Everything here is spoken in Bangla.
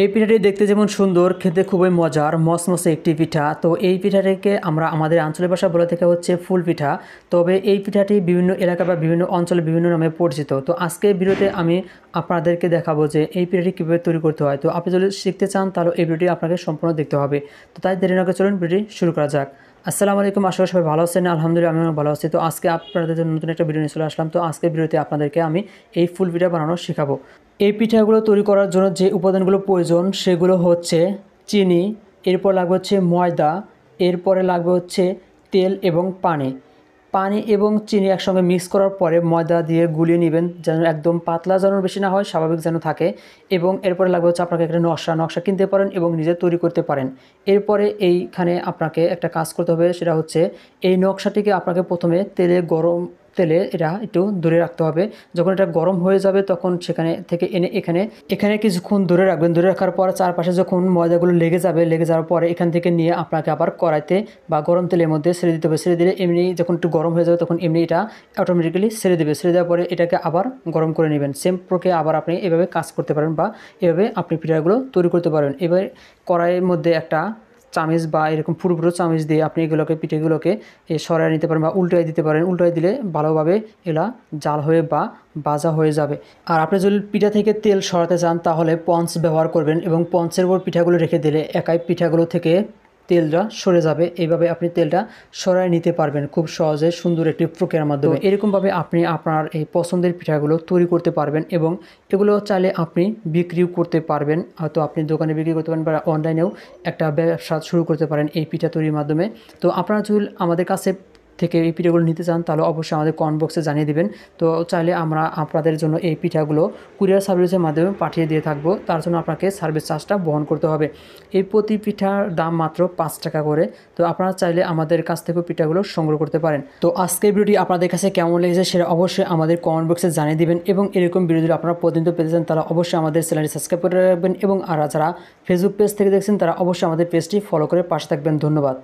এই পিঠাটি দেখতে যেমন সুন্দর, খেতে খুবই মজার, মচমচে একটি পিঠা। তো এই পিঠাটিকে আমরা আমাদের আঞ্চলিক ভাষা বলে থাকি হচ্ছে ফুল পিঠা। তবে এই পিঠাটি বিভিন্ন এলাকা বা বিভিন্ন অঞ্চলে বিভিন্ন নামে পরিচিত। তো আজকে ভিডিওতে আমি আপনাদেরকে দেখাবো যে এই পিঠাটি কীভাবে তৈরি করতে হয়। তো আপনি যদি শিখতে চান তাহলে এই ভিডিওটি আপনাকে সম্পূর্ণ দেখতে হবে। তো তাই দেরি না করে চলুন ভিডিওটি শুরু করা যাক। আসসালামু আলাইকুম, আশা করি সবাই ভালো আছেন। আলহামদুলিল্লাহ আমিও ভালো আছি। তো আজকে আপনাদের জন্য নতুন একটা ভিডিও নিয়ে চলে আসলাম। তো আজকের ভিডিওতে আপনাদেরকে আমি এই ফুল পিঠা বানানো শেখাবো। এই পিঠাগুলো তৈরি করার জন্য যে উপাদানগুলো প্রয়োজন সেগুলো হচ্ছে চিনি, এরপর লাগবে হচ্ছে ময়দা, এরপরে লাগবে হচ্ছে তেল এবং পানি। পানি এবং চিনি একসঙ্গে মিক্স করার পরে ময়দা দিয়ে গুলিয়ে নেবেন, যেন একদম পাতলা যেন বেশি না হয়, স্বাভাবিক যেন থাকে। এবং এরপরে লাগবে হচ্ছে আপনাকে একটা নকশা কিনতে পারেন এবং নিজে তৈরি করতে পারেন। এরপরে এইখানে আপনাকে একটা কাজ করতে হবে, সেটা হচ্ছে এই নকশাটিকে আপনাকে প্রথমে গরম তেলে এটা একটু দূরে রাখতে হবে। যখন এটা গরম হয়ে যাবে তখন সেখানে থেকে এনে এখানে কিছুক্ষণ দূরে রাখবেন। দূরে রাখার পর চারপাশে যখন ময়দাগুলো লেগে যাওয়ার পরে এখান থেকে নিয়ে আপনাকে আবার কড়াইতে বা গরম তেলের মধ্যে ছেড়ে দিতে হবে। ছেড়ে দিলে এমনি যখন একটু গরম হয়ে যাবে তখন এমনি এটা অটোমেটিক্যালি ছেড়ে দেবে। ছেড়ে দেওয়ার পরে এটাকে আবার গরম করে নেবেন। সেম প্রক্রিয়া আবার আপনি এভাবে কাজ করতে পারেন বা এভাবে আপনি পিঠাগুলো তৈরি করতে পারেন। এবার কড়াইয়ের মধ্যে একটা চামিচ বা এরকম পুরো চামিচ দিয়ে আপনি পিঠেগুলোকে সরাই নিতে পারেন বা উল্টাই দিতে পারেন। উল্টাই দিলে ভালোভাবে এগুলা জাল হয়ে বা ভাজা হয়ে যাবে। আর আপনি যদি পিঠা থেকে তেল সরাতে চান তাহলে পঞ্চ ব্যবহার করবেন এবং পঞ্চের উপর পিঠাগুলো রেখে দিলে একাই পিঠাগুলো থেকে তেলটা সরে যাবে। এইভাবে আপনি তেলটা সরাই নিতে পারবেন খুব সহজে, সুন্দর একটি প্রক্রিয়ার মাধ্যমে। এরকমভাবে আপনি আপনার এই পছন্দের পিঠাগুলো তৈরি করতে পারবেন এবং এগুলো চাইলে আপনি বিক্রিও করতে পারবেন। হয়তো আপনি দোকানে বিক্রি করতে পারেন বা অনলাইনেও একটা ব্যবসা শুরু করতে পারেন এই পিঠা তৈরির মাধ্যমে। তো আপনারা যদি আমাদের কাছে থেকে এই পিঠাগুলো নিতে চান তাহলে অবশ্যই আমাদের কমেন্ট বক্সে জানিয়ে দিবেন। তো চাইলে আমরা আপনাদের জন্য এই পিঠাগুলো কুরিয়ার সার্ভিসের মাধ্যমে পাঠিয়ে দিয়ে থাকবো। তার জন্য আপনাকে সার্ভিস চার্জটা বহন করতে হবে। এই প্রতি পিঠার দাম মাত্র 5 টাকা করে। তো আপনারা চাইলে আমাদের কাছ থেকেও পিঠাগুলো সংগ্রহ করতে পারেন। তো আজকের ভিডিওটি আপনাদের কাছে কেমন লেগেছে সেটা অবশ্যই আমাদের কমেন্ট বক্সে জানিয়ে দিবেন এবং এরকম ভিডিও যদি আপনারা প্রতিনিয়ত পেতে চান তাহলে অবশ্যই আমাদের চ্যানেলটি সাবস্ক্রাইব করে রাখবেন এবং আর যারা ফেসবুক পেজ থেকে দেখছেন তারা অবশ্যই আমাদের পেজটি ফলো করে পাশে থাকবেন। ধন্যবাদ।